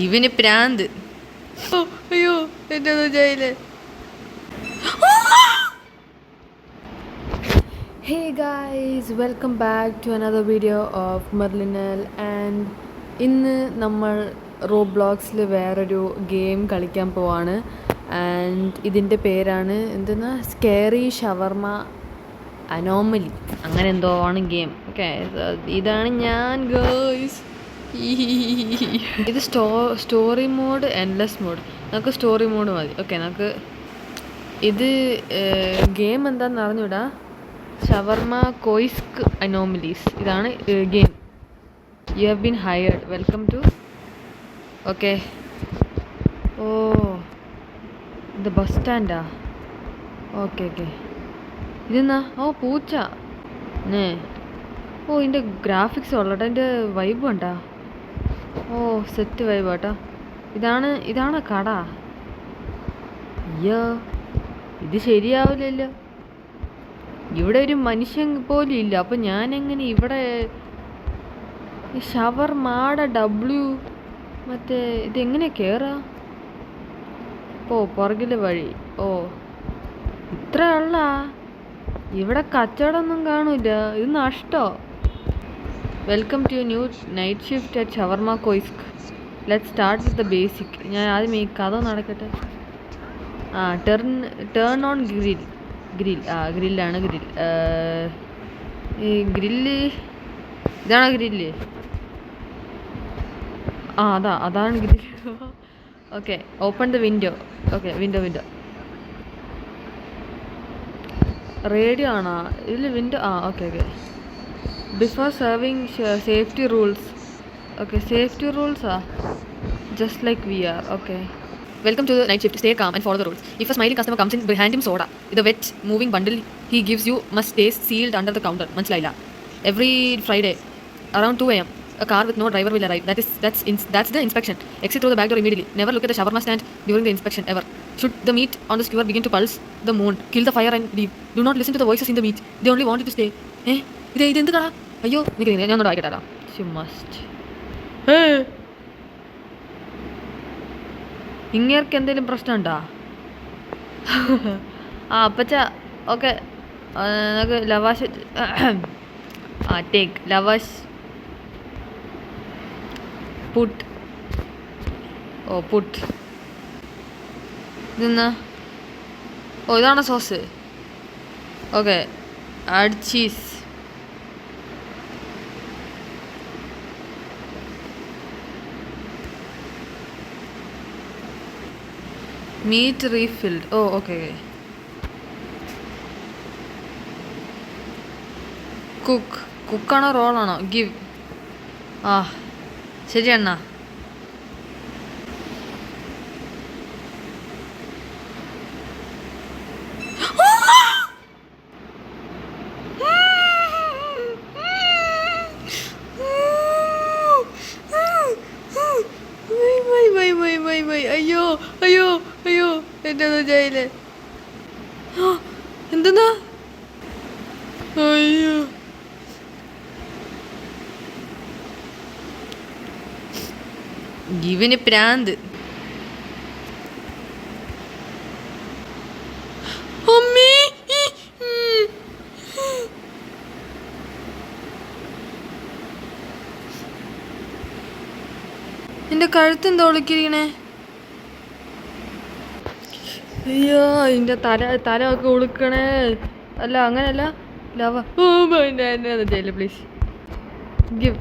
ഇവന് പ്രാന്ത്. അയ്യോ എൻ്റെ ജയില്. Hey guys, welcome back to another video of Merlinel and ഇന്ന് നമ്മൾ റോബ്ലോക്സിൽ വേറൊരു ഗെയിം കളിക്കാൻ പോവാണ്. ആൻഡ് ഇതിൻ്റെ പേരാണ് എന്തെന്നാ സ്കേറി ഷവർമ അനോമലി, അങ്ങനെ എന്തോ ആണ് ഗെയിം. ഓക്കെ, ഇതാണ് ഞാൻ ഗേൾസ്. ഇത് സ്റ്റോറി മോഡ്, എൻലെസ് മോഡ്. നമുക്ക് സ്റ്റോറി മോഡ് മതി. ഓക്കെ, നമുക്ക് ഇത് ഗെയിം എന്താണെന്ന് അറിഞ്ഞൂടാ. ഷവർമ കോയിസ്ക് അനോമലീസ്, ഇതാണ് game. You have been hired, welcome to. Okay, ഓ ഇത് ബസ് സ്റ്റാൻഡാ. ഓക്കെ ഓക്കെ, ഇതെന്നാ? ഓ പൂച്ച. ഓ ഇതിൻ്റെ ഗ്രാഫിക്സ് ഉള്ളട്ടോ, അതിൻ്റെ വൈബ് കണ്ടാ? ഓ സെറ്റ് വൈബ് കേട്ടോ. ഇതാണ് കട. അയ്യോ ഇത് ശരിയാവില്ലല്ലോ, ഇവിടെ ഒരു മനുഷ്യൻ പോലും ഇല്ല. അപ്പം ഞാനെങ്ങനെ ഇവിടെ ഷവർമാട ഡബ്ല്യു മറ്റേ ഇതെങ്ങനെ കയറാ? ഓ പുറകിലെ വഴി. ഓ ഇത്ര ഉള്ള ഇവിടെ കച്ചവടമൊന്നും കാണൂല, ഇത് നഷ്ടോ. Welcome to new night shift at shawarma കോയിസ്ക്. Let start with the basic. ഞാൻ ആദ്യം ഈ കഥ നടക്കട്ടെ. ടേൺ ഓൺ ഗ്രില്ലാണ് ഗ്രിൽ. ഈ ഗ്രില്ല് ഇതാണോ ഗ്രില്ല്? അതാണ് grill. Okay, open the window. Okay, window radio ആണോ ഇതിൽ? Window. Okay okay. Before serving safety rules. Okay, safety റൂൾസാ just like we are. Okay, welcome to the night shift. Stay calm and follow the rules. If a smiling customer comes in, behind him soda. The wet moving bundle he gives you must stay sealed under the counter. Manchlayla. Every Friday around 2 a.m. a car with no driver will arrive. That's the inspection. Exit through the back door immediately. Never look at the shawarma stand during the inspection ever. Should the meat on the skewer begin to pulse the moon, kill the fire and leave. Do not listen to the voices in the meat. They only want you to stay. ഇത് എന്ത് കടാ? അയ്യോ നിൽക്കുന്നത്, ഞാൻ ഒന്നോട് വായിക്കട്ടാ. You must. ഇങ്ങേർക്ക് എന്തെങ്കിലും പ്രശ്നമുണ്ടോ? അപ്പച്ച. Okay, നമുക്ക് lavash take lavash put. ഓ പുട്ട്. ഇതെന്നാ? ഓ ഇതാണ് sauce. Okay, add cheese. Meat refilled. ഓ ഓക്കെ. കുക്കാണോ റോളാണോ? ഗിവ്. ശരി അണ്ണാ. അയ്യോ അയ്യോ അയ്യോ എൻ്റെ ജയില്. എന്തെന്നാ? അയ്യോ ഇവന് പ്രാന്ത്. അമ്മേ എൻ്റെ കഴുത്തെന്താ ഒളിക്കിരിക്കണേ? അയ്യോ അതിൻ്റെ തല ഒക്കെ ഉളുക്കണേ. അല്ല അങ്ങനെയല്ല, ലവ. ജയില് please give.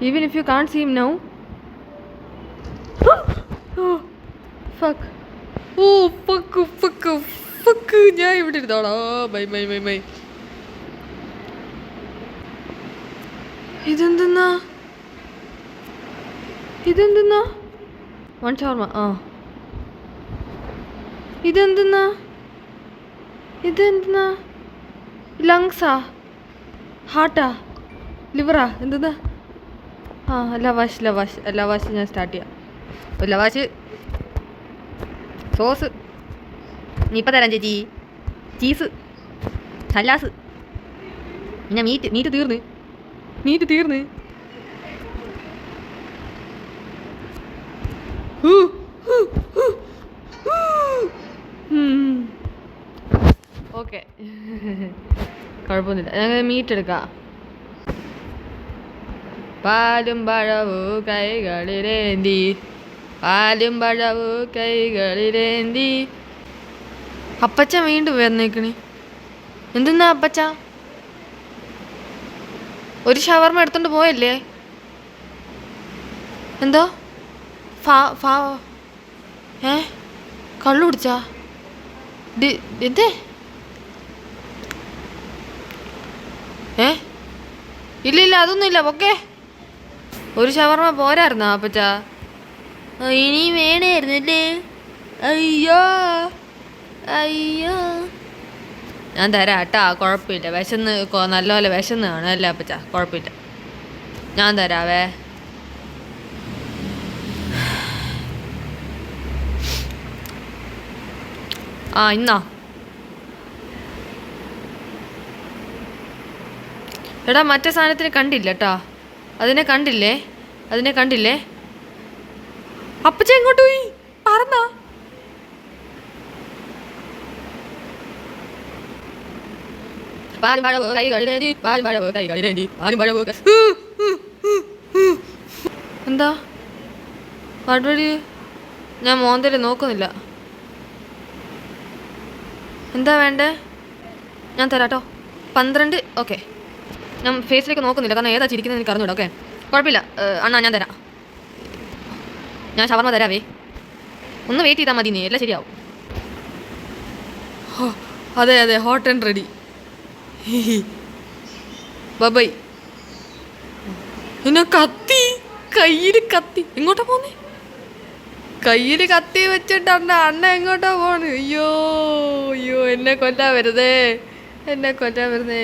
Even if you can't see him now. Fuck. Oh fuck. ഞാൻ ഇവിടെ ഇരുന്നോളാം. ബൈ. ഇതെന്തെന്നാ? വൺ ഷവർമ. ഇതെന്തെന്നാ? ലങ്സാ? ഹാർട്ടാ? ലിവറാ? എന്തെന്നാ? ലവാഷ് ഞാൻ സ്റ്റാർട്ട് ചെയ്യാം. ലവാഷ് സോസ് നീ ഇപ്പം തരാം ചേച്ചി. ചീസ്, സലാസ്, പിന്നെ മീറ്റ് തീർന്ന്. ഓക്കെ, കുഴപ്പമൊന്നുമില്ല. ഞങ്ങൾ മീറ്റ് എടുക്കാം. പാലും പഴവും കൈകളിലേന്തി, അപ്പച്ച വീണ്ടും വന്നേക്കണേ. എന്തെന്നാ അപ്പച്ച? ഒരു ഷവർമ എടുത്തോണ്ട് പോയല്ലേ? എന്തോ കള്ളു കുടിച്ചാ? എന്തേ? ഇല്ല അതൊന്നുമില്ല. ഓക്കെ, ഒരു ഷവർമ പോരായിരുന്നോ അപ്പച്ച? ഇനി വേണമായിരുന്നല്ലേ? അയ്യോ ഞാൻ തരാം കേട്ടാ, കുഴപ്പമില്ല. വിശന്ന് നല്ലപോലെ വിശന്ന് കാണും അല്ലേ അപ്പച്ച? കുഴപ്പമില്ല, ഞാൻ തരാവേ. ഇന്നാ എടാ, മറ്റേ സാധനത്തിന് കണ്ടില്ല കേട്ടോ. അതിനെ കണ്ടില്ലേ? അപ്പച്ച എങ്ങോട്ട് പോയി? പറന്നാ? എന്താ പാടുപടി? ഞാൻ മോന്തല് നോക്കുന്നില്ല. എന്താ വേണ്ടേ? ഞാൻ തരാം കേട്ടോ. 12. ഓക്കെ, ഞാൻ ഫേസിലേക്ക് നോക്കുന്നില്ല, കാരണം ഏതാ ചിരിക്കുന്നത് എനിക്ക് അറിഞ്ഞൂടാ. ഓക്കെ, കുഴപ്പമില്ല അണ്ണാ, ഞാൻ തരാം. ഞാൻ ഷവർമ തരാവേ. ഒന്ന് വെയിറ്റ് ചെയ്താൽ മതി, നീ എല്ലാം ശരിയാവും. അതെ, ഹോട്ട് ആൻഡ് റെഡി. ബൈ. പിന്നെ കയ്യിൽ കത്തി എങ്ങോട്ടാ പോന്നേ? കയ്യിൽ കത്തി വെച്ചിട്ട് അണ്ണ എങ്ങോട്ടാ പോണ്? അയ്യോ എന്നെ കൊല്ലാൻ വരുന്നേ.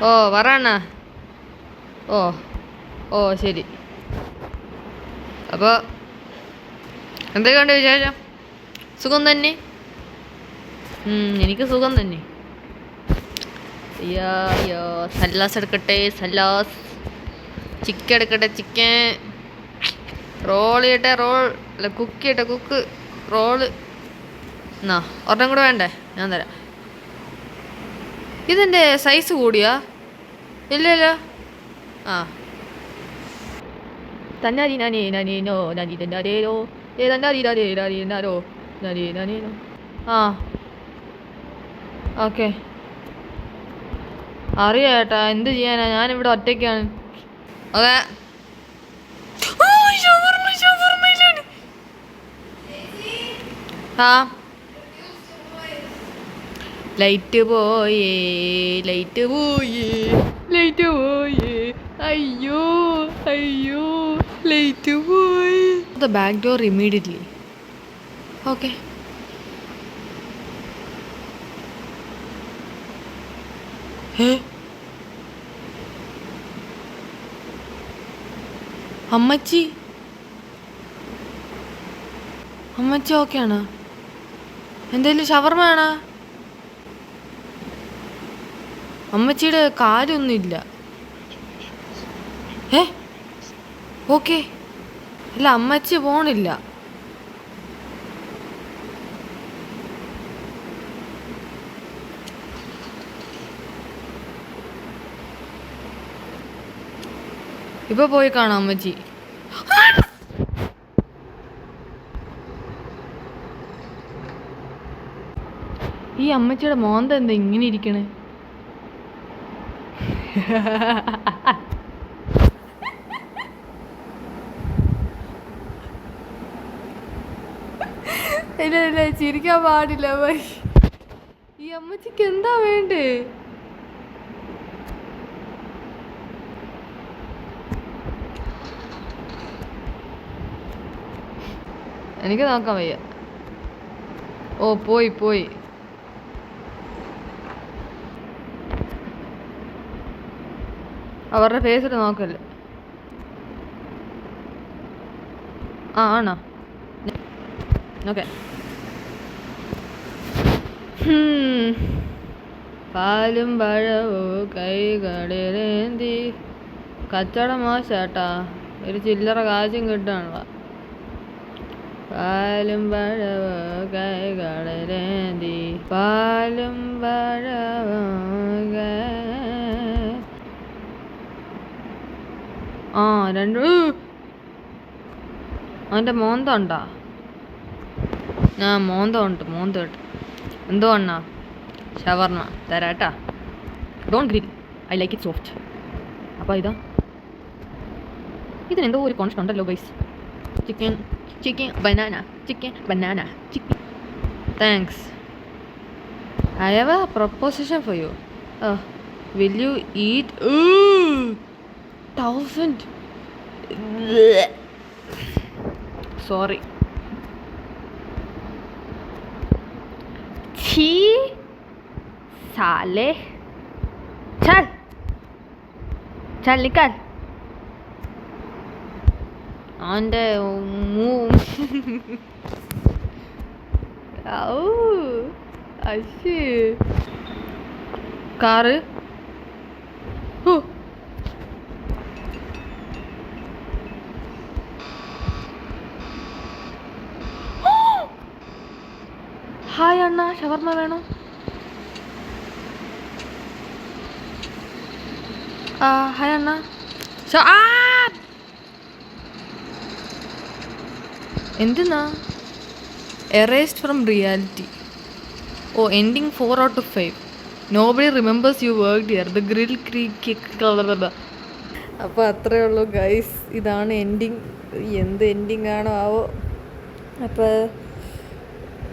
ഓ പറയണ്ണ. ഓ ശരി. അപ്പോൾ എന്തൊക്കെയുണ്ട് വിശേഷം? സുഖം തന്നെ? എനിക്ക് സുഖം തന്നെ. അയ്യോ സലാസ് എടുക്കട്ടെ, സലാസ്. ചിക്കൻ എടുക്കട്ടെ, ചിക്കൻ. റോൾ ചെയ്യട്ടെ, റോൾ. അല്ല, കുക്ക് ചെയ്യട്ടെ, കുക്ക്. റോള് എന്നാ ഒരെണ്ണം കൂടെ വേണ്ടേ? ഞാൻ തരാം. ഇതെൻ്റെ സൈസ് കൂടിയാ? ഇല്ല. തന്നാരി നനീനോ നനീനോ ഏതോ. ഓക്കെ, അറിയാം ഏട്ടാ. എന്ത് ചെയ്യാനാ, ഞാനിവിടെ ഒറ്റയ്ക്കാണ്. ഓക്കെ, ലൈറ്റ് പോയേ. അയ്യോ ലൈറ്റ് പോയി. The back door immediately. Okay, അമ്മച്ചി ഓക്കെയാണോ? എന്തേലും ഷവർമ ആണോ? അമ്മച്ചിയുടെ കാര്യമൊന്നുമില്ല. ഓക്കെ, അല്ല അമ്മച്ചി പോണില്ല. ഇപ്പൊ പോയി കാണാം അമ്മച്ചി. ഈ അമ്മച്ചിയുടെ മോന്ത എന്താ ഇങ്ങനെ ഇരിക്കണേ? ഇല്ല ചിരിക്കാൻ പാടില്ല. ഈ അമ്മച്ചിക്ക് എന്താ വേണ്ടേ? എനിക്ക് നോക്കാൻ വയ്യ. ഓ പോയി. അവരുടെ ഫേസിൽ നോക്കല്ലേ? ആണോ? ഓക്കെ. പാലും പഴവും കൈകളിലേന്തി. കച്ചവടം മോശാട്ടാ, ഒരു ചില്ലറ കാശും കിട്ടാനുള്ള. പാലും പഴവും കൈകളിലേന്തി, പാലും പഴവും ആ രണ്ട് അവൻ്റെ മോന്തം ഉണ്ടോ? മോന്തം ഉണ്ട്. എന്തോ അണ്ണാ? ഷവർമ്മ തരാട്ടാ. Don't grill, I like it soft. അപ്പോൾ ഇതിനെന്തോ ഒരു കോൺസ്റ്റ് ഉണ്ടല്ലോ guys. Chicken banana. Thanks. I have a proposition for you. Will you eat 1000? Sorry. साले चल निकल. അവൻ്റെ കാറ് ഹായ് അണ്ണ, ഷവർമ്മ വേണോ? ഹായ് അണ്ണ. എന്തിനാ? Erased from reality. Ending 4 out of 5. Nobody remembers U worked here. The grill creek. അപ്പോൾ അത്രയേ ഉള്ളൂ ഗൈസ്. ഇതാണ് എൻഡിങ്. എന്ത് എൻഡിങ് ആണോ ആവോ. അപ്പോൾ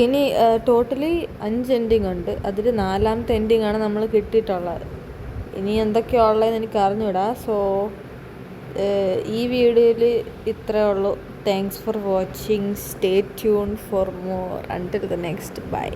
ഇനി ടോട്ടലി 5 എൻഡിങ് ഉണ്ട്. അതിൽ 4ാമത്തെ എൻഡിങ് ആണ് നമ്മൾ കിട്ടിയിട്ടുള്ളത്. ഇനി എന്തൊക്കെയാണ് ഉള്ളതെന്ന് എനിക്ക് അറിഞ്ഞൂടാ. സോ ഈ വീഡിയോയിൽ ഇത്രയേ ഉള്ളൂ. Thanks for watching. Stay tune for more. Until the next. By.